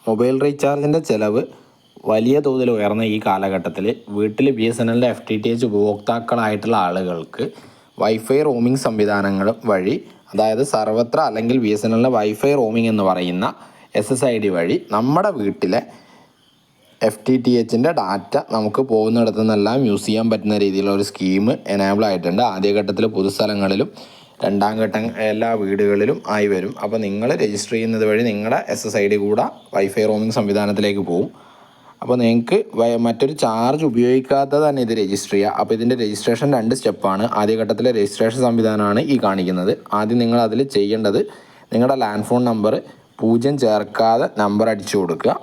Mobile റീചാർജിൻ്റെ ചിലവ് വലിയ തോതിൽ ഉയർന്ന ഈ കാലഘട്ടത്തിൽ വീട്ടിൽ BSNLൻ്റെ FTTH ഉപഭോക്താക്കളായിട്ടുള്ള ആളുകൾക്ക് വൈഫൈ റോമിംഗ് സംവിധാനങ്ങൾ വഴി, അതായത് സർവത്ര അല്ലെങ്കിൽ BSNLൻ്റെ വൈഫൈ റോമിംഗ് എന്ന് പറയുന്ന SSID വഴി നമ്മുടെ വീട്ടിലെ FTTHൻ്റെ ഡാറ്റ നമുക്ക് പോകുന്നിടത്തു നിന്നെല്ലാം യൂസ് ചെയ്യാൻ പറ്റുന്ന രീതിയിലുള്ള ഒരു സ്കീം എനേബിൾ ആയിട്ടുണ്ട്. ആദ്യഘട്ടത്തിൽ പൊതുസ്ഥലങ്ങളിലും രണ്ടാം ഘട്ടം എല്ലാ വീടുകളിലും ആയി വരും. അപ്പോൾ നിങ്ങൾ രജിസ്റ്റർ ചെയ്യുന്നത് വഴി നിങ്ങളുടെ SSID കൂടെ വൈഫൈ റോമിംഗ് സംവിധാനത്തിലേക്ക് പോകും. അപ്പോൾ നിങ്ങൾക്ക് മറ്റൊരു ചാർജ് ഉപയോഗിക്കാതെ തന്നെ ഇത് രജിസ്റ്റർ ചെയ്യുക. അപ്പോൾ ഇതിൻ്റെ രജിസ്ട്രേഷൻ 2 സ്റ്റെപ്പാണ്. ആദ്യഘട്ടത്തിലെ രജിസ്ട്രേഷൻ സംവിധാനമാണ് ഈ കാണിക്കുന്നത്. ആദ്യം നിങ്ങൾ അതിൽ ചെയ്യേണ്ടത് നിങ്ങളുടെ ലാൻഡ് ഫോൺ നമ്പർ 0 ചേർക്കാതെ നമ്പർ അടിച്ചു കൊടുക്കുക.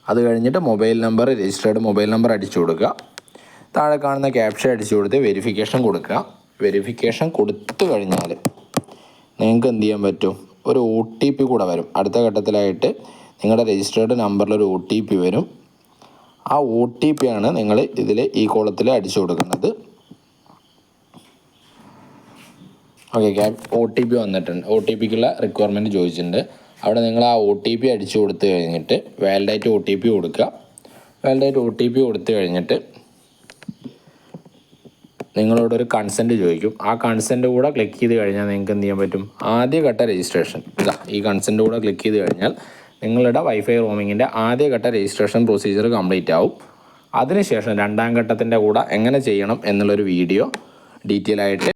അത് കഴിഞ്ഞിട്ട് mobile number, registered mobile number അടിച്ചു കൊടുക്കുക. താഴെ കാണുന്ന ക്യാപ്ഷൻ അടിച്ചു കൊടുത്ത് വെരിഫിക്കേഷൻ കൊടുക്കുക. വെരിഫിക്കേഷൻ കൊടുത്തു കഴിഞ്ഞാൽ നിങ്ങൾക്ക് എന്ത് ചെയ്യാൻ പറ്റും, ഒരു OTP കൂടെ വരും. അടുത്ത ഘട്ടത്തിലായിട്ട് നിങ്ങളുടെ രജിസ്റ്റേർഡ് നമ്പറിൽ ഒരു OTP വരും. ആ OTP ആണ് നിങ്ങൾ ഇതിൽ ഈ കോളത്തിൽ അടിച്ചു കൊടുക്കുന്നത്. ഓക്കെ, OTP വന്നിട്ടുണ്ട്. OTPക്കുള്ള റിക്വയർമെൻറ്റ് ചോദിച്ചിട്ടുണ്ട്. അവിടെ നിങ്ങൾ ആ OTP അടിച്ചു കൊടുത്തു കഴിഞ്ഞിട്ട് വാലിഡേറ്റ് OTP കൊടുക്കുക. വാലിഡേറ്റ് OTP കൊടുത്തു കഴിഞ്ഞിട്ട് നിങ്ങളോടൊരു കൺസെൻറ്റ് ചോദിക്കും. ആ കൺസെൻറ്റ് കൂടെ ക്ലിക്ക് ചെയ്ത് കഴിഞ്ഞാൽ നിങ്ങൾക്ക് എന്ത് ചെയ്യാൻ പറ്റും, ആദ്യഘട്ട രജിസ്ട്രേഷൻ ഈ കൺസെൻറ്റ് കൂടെ ക്ലിക്ക് ചെയ്ത് കഴിഞ്ഞാൽ നിങ്ങളുടെ വൈഫൈ റോമിങ്ങിൻ്റെ ആദ്യഘട്ട രജിസ്ട്രേഷൻ പ്രൊസീജിയർ കംപ്ലീറ്റ് ആവും. അതിനുശേഷം രണ്ടാം ഘട്ടത്തിൻ്റെ കൂടെ എങ്ങനെ ചെയ്യണം എന്നുള്ളൊരു വീഡിയോ ഡീറ്റെയിൽ ആയിട്ട്